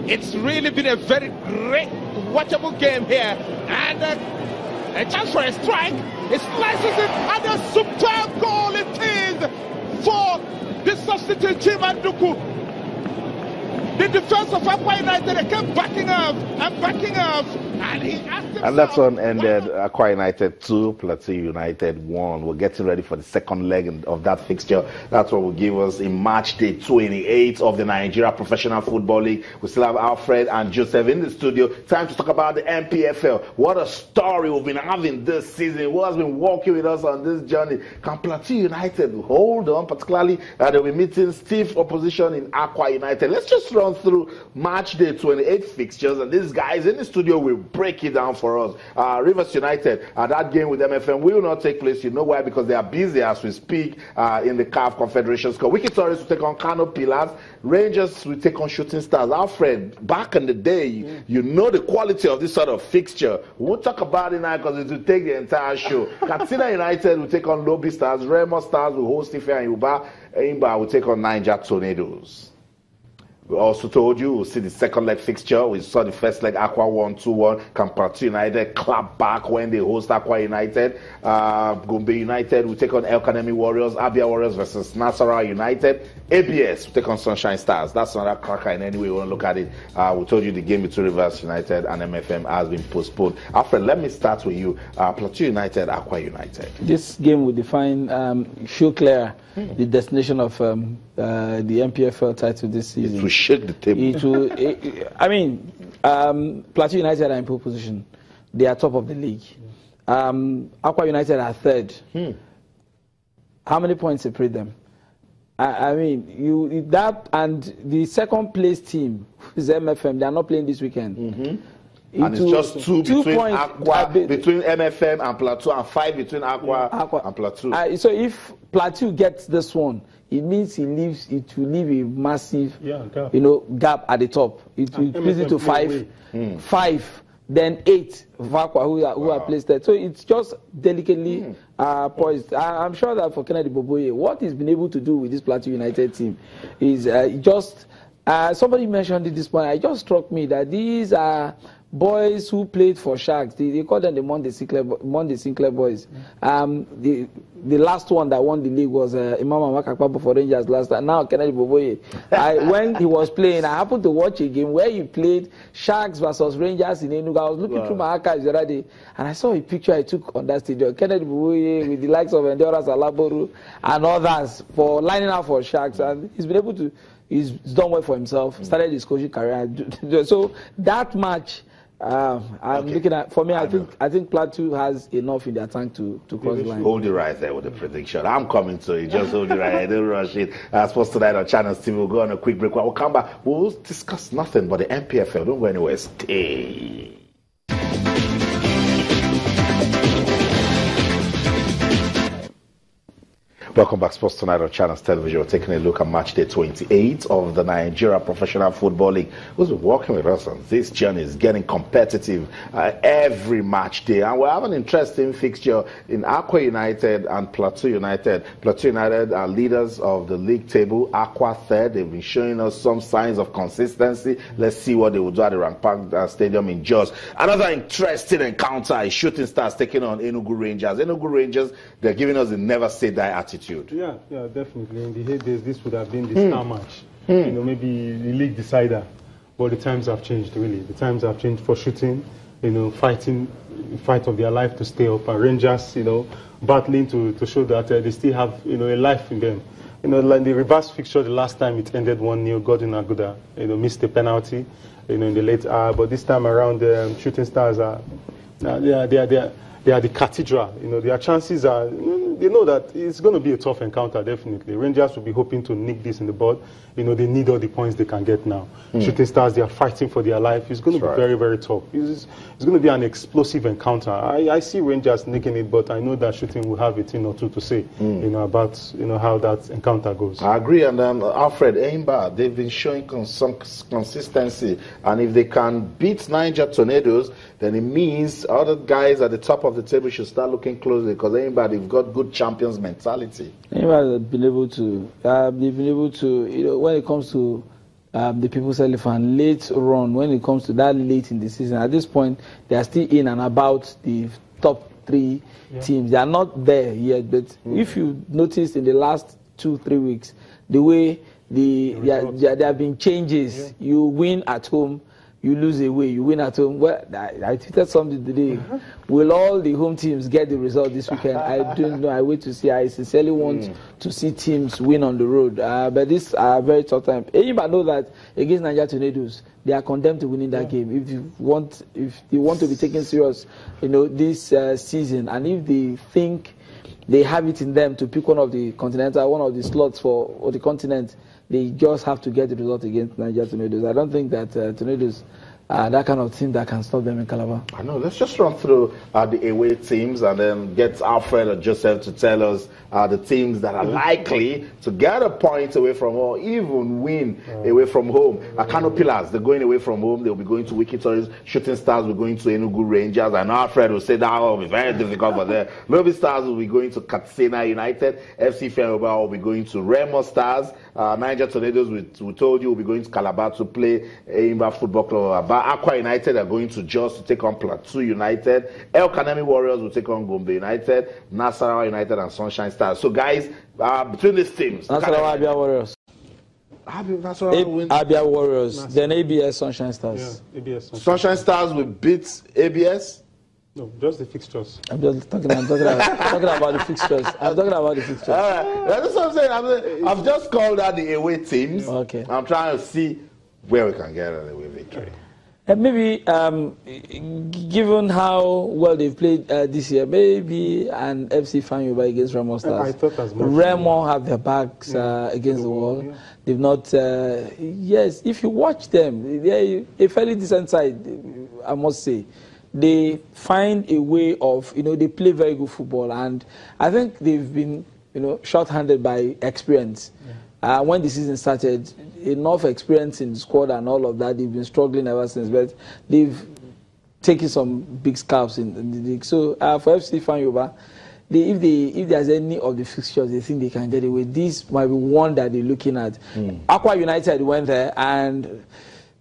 It's really been a very great, watchable game here. And a chance for a strike. It slices it, and a superb goal it is for the substitute, Chimanduku. The defense of Aqua United, they kept backing up and backing up. And he asked himself, and that's one ended Aqua United 2, Plateau United 1. We're getting ready for the second leg of that fixture. That's what will give us in match day 28 of the Nigeria Professional Football League. We still have Alfred and Joseph in the studio. Time to talk about the NPFL. What a story we've been having this season. Who has been walking with us on this journey? Can Plateau United hold on? Particularly, they'll be meeting stiff opposition in Aqua United. Let's just run through match day 28 fixtures, and these guys in the studio will break it down for us. Rivers United, that game with MFM will not take place. You know why? Because they are busy as we speak in the CAF Confederation Cup. Wiki Tourists will take on Kano Pillars. Rangers will take on Shooting Stars. Alfred, back in the day, you know the quality of this sort of fixture. We won't talk about it now because it will take the entire show. Katsina United will take on Lobby Stars. Remo Stars will host Ife and Yuba. Imba will take on Niger Tornadoes. We also told you we'll see the second leg fixture. We saw the first leg, Aqua 1-2-1. Plateau United clap back when they host Aqua United. Gombe United will take on El Kanemi Warriors. Abia Warriors versus Nasarawa United. ABS will take on Sunshine Stars. That's another cracker in any way you want to look at it. We told you the game between Rivers United and MFM has been postponed. Alfred, let me start with you. Plateau United, Aqua United. This game will define, show clear the destination of the NPFL title this season. It will shake the table. It will, Plateau United are in pole position. They are top of the league. Aqua United are third. How many points separate them? I mean, that and the second place team is MFM. They are not playing this weekend. And it's just two between Aqua, between MFM and Plateau, and 5 between Aqua and Plateau. So if Plateau gets this one, it means it will leave a massive, gap at the top. It will increase it to 5, 5, then 8 of Aqua who are placed there. So it's just delicately poised. I'm sure that for Kennedy Boboye, what he's been able to do with this Plateau United team is just. Somebody mentioned it this morning. It just struck me that these are boys who played for Sharks. They call them the Monday Sinclair boys. The last one that won the league was Imam Amakakpa for Rangers last time. Now Kennedy Boboye. When he was playing, I happened to watch a game where he played Sharks versus Rangers in Enugu. I was looking through my archives the other day, and I saw a picture I took on that stadium. Kennedy Boboye with the likes of Endurance Alaboru and others for lining up for Sharks, and he's been able to. He's done well for himself. Started his coaching career. So that match, I'm looking at. For me, I think Plateau has enough in their tank to cross the line. Hold it right there with the prediction. I'm coming to it. Just hold it right there. Don't rush it. Sports Tonight on Channel TV. We'll go on a quick break. When we'll come back, we'll discuss nothing but the NPFL. Don't go anywhere. Stay. Welcome back, Sports Tonight on Channels Television. We're taking a look at match day 28 of the Nigeria Professional Football League. Who's been working with us on this journey is getting competitive every match day. And we have an interesting fixture in Aqua United and Plateau United. Plateau United are leaders of the league table. Aqua third. They've been showing us some signs of consistency. Let's see what they will do at the Rampart Stadium in Jos. Another interesting encounter is Shooting Stars taking on Enugu Rangers. Enugu Rangers, they're giving us the never say die attitude. Yeah, definitely. In the heydays, this would have been the star match. Maybe the league decider. But the times have changed, really. The times have changed for Shooting, fight of their life to stay up. And Rangers, battling to show that they still have, a life in them. Like the reverse fixture, the last time it ended 1-0, Gordon Aguda, missed the penalty, in the late hour. But this time around, the Shooting Stars are, they are the cathedral. Their chances are, they know that it's going to be a tough encounter, definitely. Rangers will be hoping to nick this in the bud. They need all the points they can get now. Shooting Stars, they are fighting for their life. It's going to be very, very tough. It's going to be an explosive encounter. I see Rangers nicking it, but I know that Shooting will have a thing or two to say, about how that encounter goes. I agree. And Alfred, Aimba, they've been showing some consistency. And if they can beat Niger Tornadoes, then it means other guys at the top of the table should start looking closely, because Aimba, they've got good champions mentality. Aimba have been able to, when it comes to the People's Elephant late run when it comes to that late in the season. At this point, they are still in and about the top 3 teams. They are not there yet, but if you notice in the last 2-3 weeks, the way there have been changes. You win at home, you lose away. You win at home. Well, I tweeted something today. Will all the home teams get the result this weekend? I don't know. I wait to see. I sincerely want to see teams win on the road. But this are very tough time. Anybody know that against Nigeria Tornadoes, they are condemned to winning that game. If they want to be taken serious, this season, and if they think they have it in them to pick one of the slots for the continent, they just have to get the result against Nigeria Tornadoes. I don't think that Tornadoes are that kind of team that can stop them in Calabar. I know. Let's just run through the away teams and then get Alfred or Joseph to tell us the teams that are likely to get a point away from home, even win away from home. Kano Pillars, they're going away from home. They'll be going to Wiki Tories. Shooting Stars will be going to Enugu Rangers. And Alfred will say that will be very difficult for them. Lobby Stars will be going to Katsina United. FC Fenerbahce will be going to Remo Stars. Niger Tornadoes, we told you, will be going to Calabar to play Imba Football Club. Aqua United are going to Jos to take on Plateau United. El Kanemi Warriors will take on Gombe United. Nasarawa United and Sunshine Stars. So, guys, between these teams, Nasarawa Abia Warriors. Abia Warriors. Then ABS Sunshine Stars. Yeah, ABS Sunshine Stars will beat ABS. No, just the fixtures. I'm just talking about the fixtures. I'm talking about the fixtures. That's what I'm saying. I've just called out the away teams. Okay. I'm trying to see where we can get an away victory. Maybe, given how well they've played this year, maybe an FC Fanyuba against Remo Stars. I thought as much. Remo have their backs against the wall. Yeah. They've not. Yes, if you watch them, they're a fairly decent side, I must say. They find a way of, they play very good football, and I think they've been, short-handed by experience. Yeah. When the season started, enough experience in the squad and all of that, they've been struggling ever since, but they've taken some big scalps in the league. So for FC Fanyuba, if there's any of the fixtures they think they can get away, this might be one that they're looking at. Aqua United went there and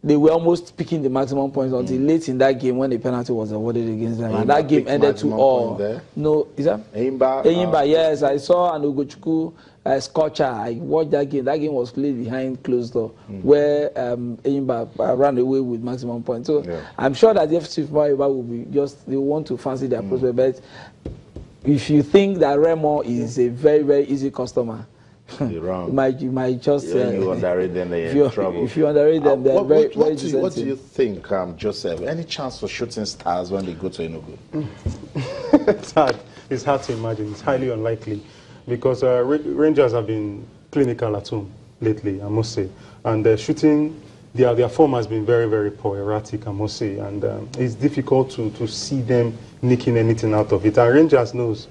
they were almost picking the maximum points until late in that game when the penalty was awarded against them. And that game ended 2-all. No, is that? Eyimba, yes. I saw an Ugochukwu Scorcher. I watched that game. That game was played behind closed door where Eyimba ran away with maximum points. So I'm sure that the FC Fanyuba will be they want to fancy their prospect. But if you think that Remo is a very, very easy customer, you're wrong. You might just you underrate them, they're in trouble. If you underrate them, they're very decent. What do you think, Joseph? Any chance for Shooting Stars when they go to Enugu? It's hard to imagine. It's highly unlikely because Rangers have been clinical at home lately, I must say, and Shooting. Their form has been very, very poor, erratic, I must say, and it's difficult to see them nicking anything out of it. And Rangers knows